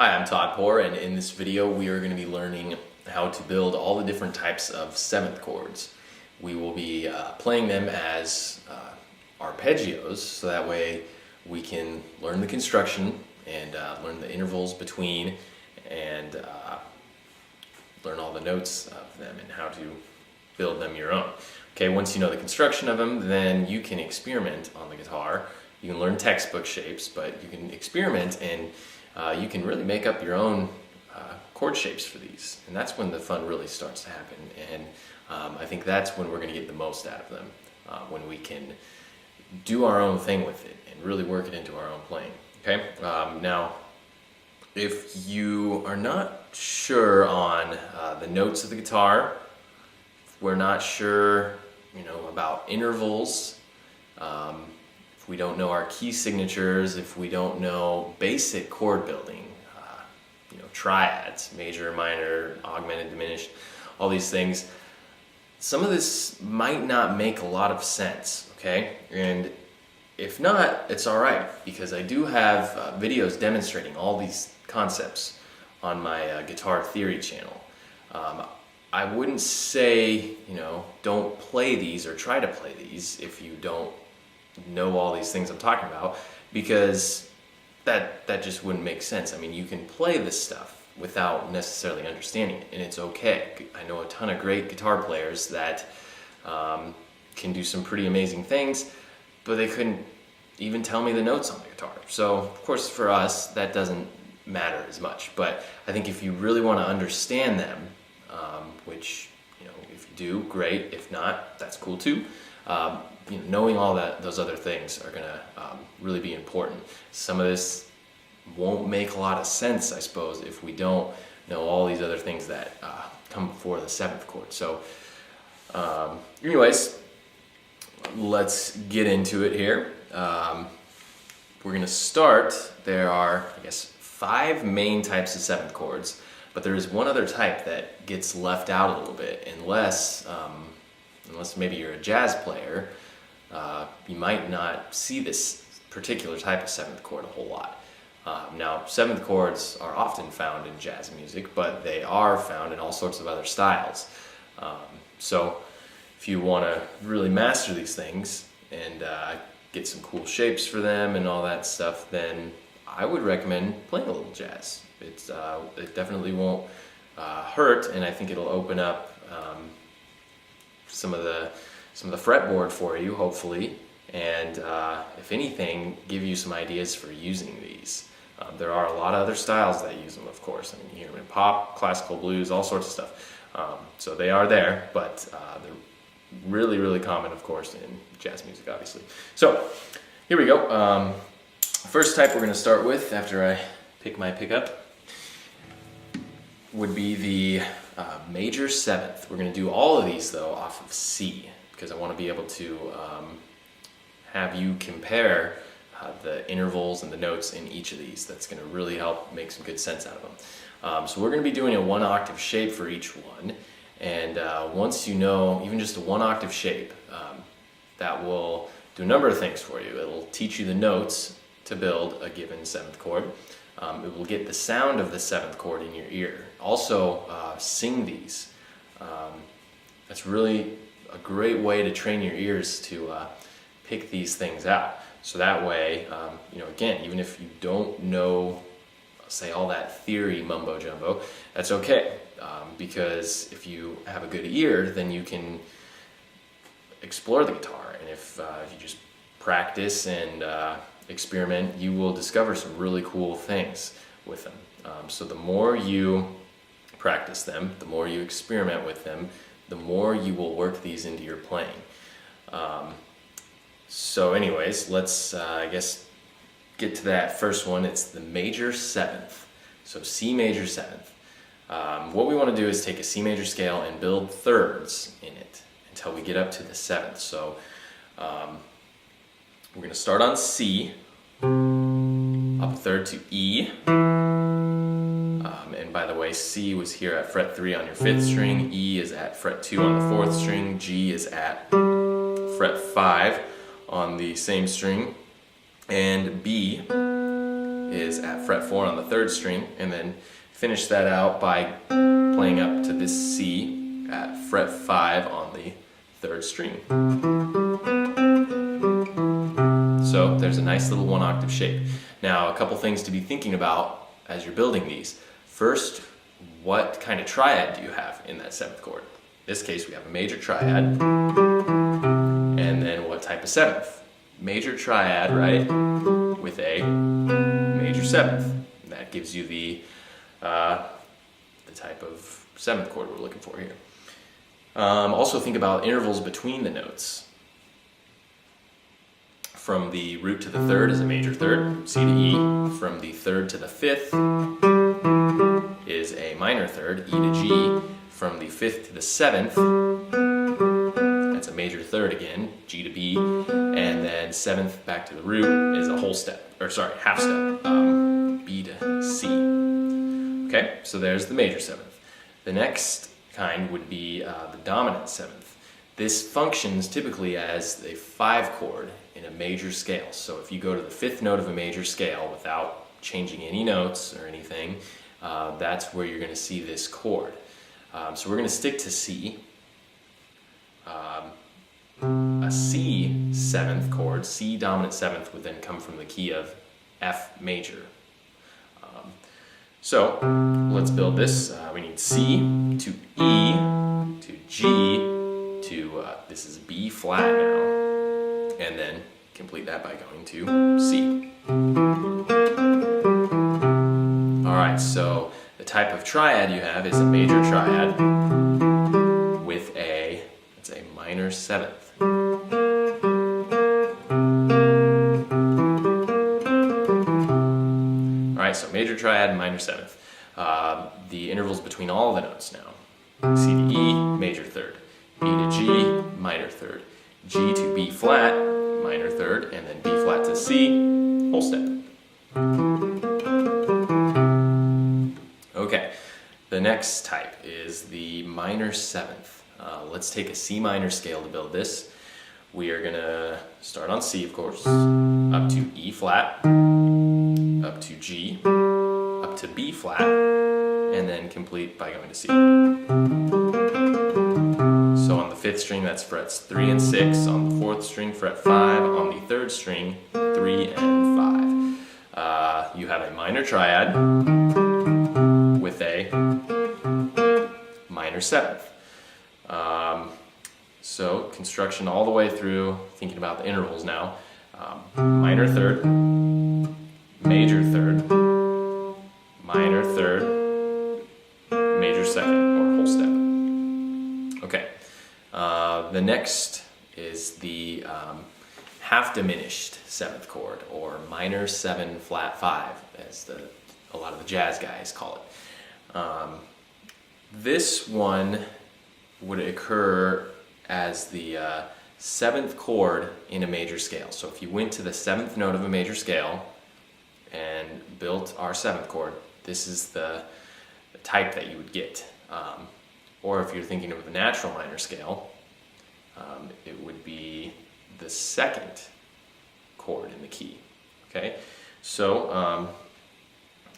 Hi, I'm Todd Poor, and in this video we are going to be learning how to build all the different types of seventh chords. We will be playing them as arpeggios, so that way we can learn the construction and learn the intervals between and learn all the notes of them and how to build them your own. Okay, once you know the construction of them, then you can experiment on the guitar. You can learn textbook shapes, but you can experiment and you can really make up your own chord shapes for these, and that's when the fun really starts to happen. And I think that's when we're going to get the most out of them, when we can do our own thing with it and really work it into our own playing. Okay. Now, if you are not sure on the notes of the guitar, if we're not sure, about intervals. If we don't know our key signatures, if we don't know basic chord building, triads, major, minor, augmented, diminished, all these things, some of this might not make a lot of sense, okay? And if not, it's all right, because I do have videos demonstrating all these concepts on my Guitar Theory channel. I wouldn't say, don't play these or try to play these if you don't know all these things I'm talking about, because that just wouldn't make sense. I mean, you can play this stuff without necessarily understanding it, and it's okay. I know a ton of great guitar players that can do some pretty amazing things, but they couldn't even tell me the notes on the guitar. So, of course, for us, that doesn't matter as much. But I think if you really want to understand them, which, if you do, great. If not, that's cool too. Knowing all those other things are going to really be important. Some of this won't make a lot of sense, I suppose, if we don't know all these other things that come before the seventh chord. So, anyways, let's get into it here. We're going to start. There are, 5 main types of seventh chords, but there is one other type that gets left out a little bit, unless maybe you're a jazz player. You might not see this particular type of seventh chord a whole lot. Now, seventh chords are often found in jazz music, but they are found in all sorts of other styles. So if you want to really master these things and get some cool shapes for them and all that stuff, then I would recommend playing a little jazz. It definitely won't hurt, and I think it'll open up some of the fretboard for you, hopefully, and if anything, give you some ideas for using these. There are a lot of other styles that use them, of course. I mean, you hear them in pop, classical, blues, all sorts of stuff. So they are there, but they're really, really common, of course, in jazz music, obviously. So here we go. First type we're going to start with, after I pick my pickup, would be the major seventh. We're going to do all of these, though, off of C, because I want to be able to have you compare the intervals and the notes in each of these. That's going to really help make some good sense out of them. So we're going to be doing a 1-octave shape for each one, and once you know even just a 1-octave shape, that will do a number of things for you. It'll teach you the notes to build a given seventh chord. It will get the sound of the seventh chord in your ear. Also, sing these. That's really a great way to train your ears to pick these things out. So that way, again, even if you don't know, say, all that theory mumbo jumbo, that's okay. Because if you have a good ear, then you can explore the guitar. And if you just practice and experiment, you will discover some really cool things with them. So the more you practice them, the more you experiment with them, the more you will work these into your playing. So anyways, let's get to that first one. It's the major seventh. So C major seventh. What we want to do is take a C major scale and build thirds in it until we get up to the seventh. So we're going to start on C, up a third to E, and by the way, C was here at fret 3 on your 5th string, E is at fret 2 on the 4th string, G is at fret 5 on the same string, and B is at fret 4 on the 3rd string, and then finish that out by playing up to this C at fret 5 on the 3rd string. So there's a nice little 1-octave shape. Now, a couple things to be thinking about as you're building these. First, what kind of triad do you have in that 7th chord? In this case, we have a major triad, and then what type of 7th? Major triad, right, with a major 7th. And that gives you the type of 7th chord we're looking for here. Also think about intervals between the notes. From the root to the 3rd is a major 3rd, C to E. From the 3rd to the 5th is a minor 3rd, E to G. From the 5th to the 7th, that's a major 3rd again, G to B. And then 7th back to the root is a whole step, or sorry, half step, B to C. Okay, so there's the major 7th. The next kind would be the dominant 7th. This functions typically as a 5 chord in a major scale. So if you go to the 5th note of a major scale without changing any notes or anything, that's where you're going to see this chord. So we're going to stick to C. A C 7th chord, C dominant 7th, would then come from the key of F major. So let's build this. We need C to E to G to, this is B flat now, and then complete that by going to C. Alright, so the type of triad you have is a major triad with a, it's a minor 7th. Alright, so major triad, minor 7th. The intervals between all the notes now. C to E, major 3rd. E to G, minor 3rd. G to B flat, minor 3rd, and then B flat to C, whole step. Okay, the next type is the minor 7th. Let's take a C minor scale to build this. We are going to start on C, of course, up to E flat, up to G, up to B flat, and then complete by going to C. So on the 5th string, that's frets 3 and 6. On the 4th string, fret 5. On the 3rd string, 3 and 5. You have a minor triad with a minor 7th. So construction all the way through, thinking about the intervals now. Minor 3rd, major 3rd, minor 3rd, major 2nd, or whole step. Okay. The next is the half diminished 7th chord, or minor 7 flat 5, as a lot of the jazz guys call it. This one would occur as the 7th chord in a major scale. So if you went to the 7th note of a major scale and built our 7th chord, this is the type that you would get. Or if you're thinking of the natural minor scale, it would be the 2nd chord in the key. Okay, so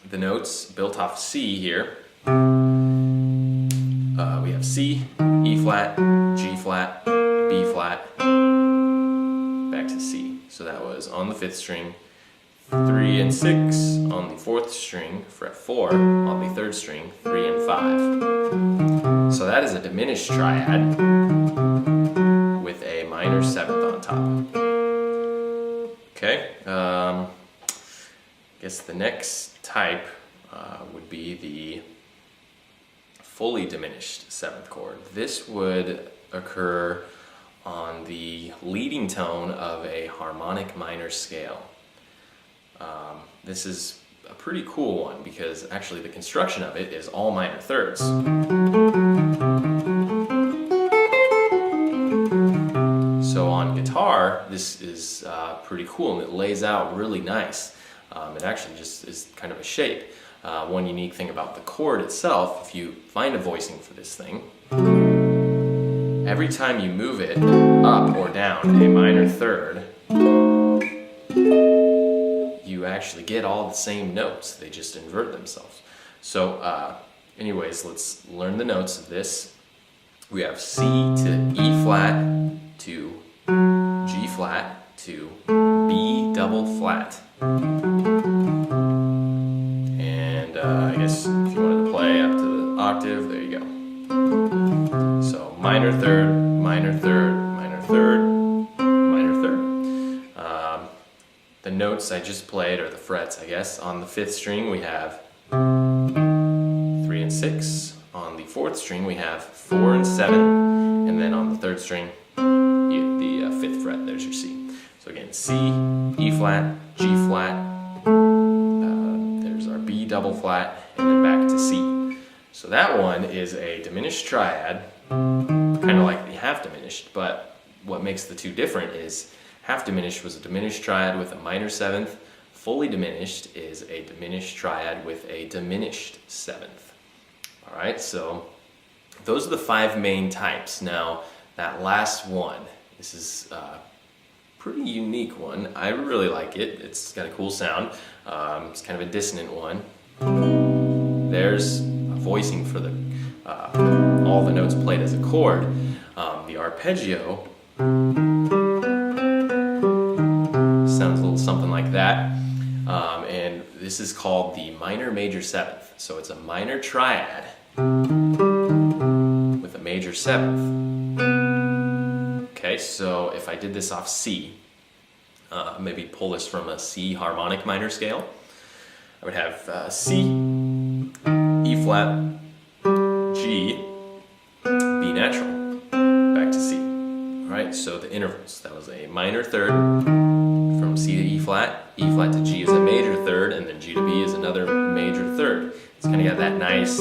the notes built off C here. We have C, E flat, G flat, B flat, back to C. So that was on the 5th string, 3 and 6 on the 4th string, fret 4 on the 3rd string, 3 and 5. So that is a diminished triad with a minor 7th on top. Okay, I guess the next type would be the fully diminished 7th chord. This would occur on the leading tone of a harmonic minor scale. This is a pretty cool one because actually the construction of it is all minor 3rds. So on guitar, this is pretty cool and it lays out really nice. It actually just is kind of a shape. One unique thing about the chord itself, if you find a voicing for this thing, every time you move it up or down a minor 3rd, you you actually get all the same notes. They just invert themselves. So anyways, let's learn the notes of this. We have C to E flat to G flat to B double flat. And I guess if you wanted to play up to the octave, there you go. So minor third, minor third, minor third, minor third. The notes I just played, or the frets I guess, on the 5th string we have 3 and 6. On the 4th string we have 4 and 7. And then on the 3rd string, the 5th fret, there's your C. So again, C, E flat, G flat, there's our B double flat, and then back to C. So that one is a diminished triad, kind of like the half diminished, but what makes the two different is half diminished was a diminished triad with a minor 7th, fully diminished is a diminished triad with a diminished 7th. Alright, so those are the 5 main types. Now, that last one, this is a pretty unique one. I really like it. It's got a cool sound. It's kind of a dissonant one. There's a voicing for the all the notes played as a chord. The arpeggio sounds a little something like that. And this is called the minor major 7th. So it's a minor triad with a major 7th. Okay, so if I did this off C, maybe pull this from a C harmonic minor scale, I would have C, E flat, G, B natural, back to C. Alright, so the intervals, that was a minor 3rd from C to E flat to G is a major 3rd, and then G to B is another major 3rd. It's kind of got that nice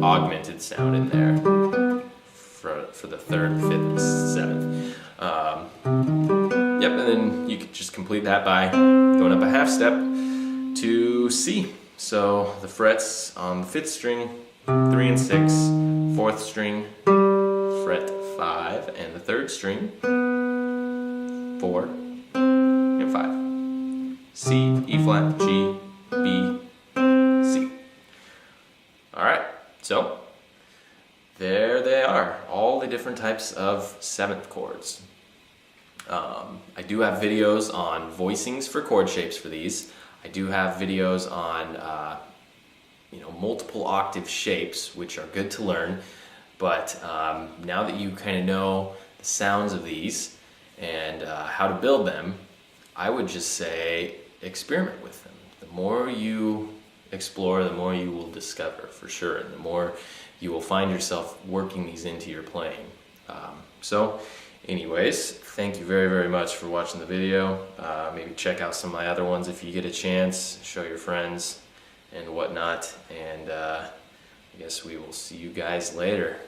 augmented sound in there for the 3rd, 5th, and 7th. Yep, and then you could just complete that by going up a half step to C. So the frets on the 5th string, 3 and 6, 4th string, fret 5, and the 3rd string, 4 and 5. C, E flat, G, B, C. Alright, so there they are, all the different types of 7th chords. I do have videos on voicings for chord shapes for these. I do have videos on multiple octave shapes, which are good to learn. But now that you kind of know the sounds of these and how to build them, I would just say experiment with them. The more you explore, the more you will discover, for sure, and the more you will find yourself working these into your playing. So anyways, thank you very, very much for watching the video. Maybe check out some of my other ones if you get a chance, show your friends and whatnot, and I guess we will see you guys later.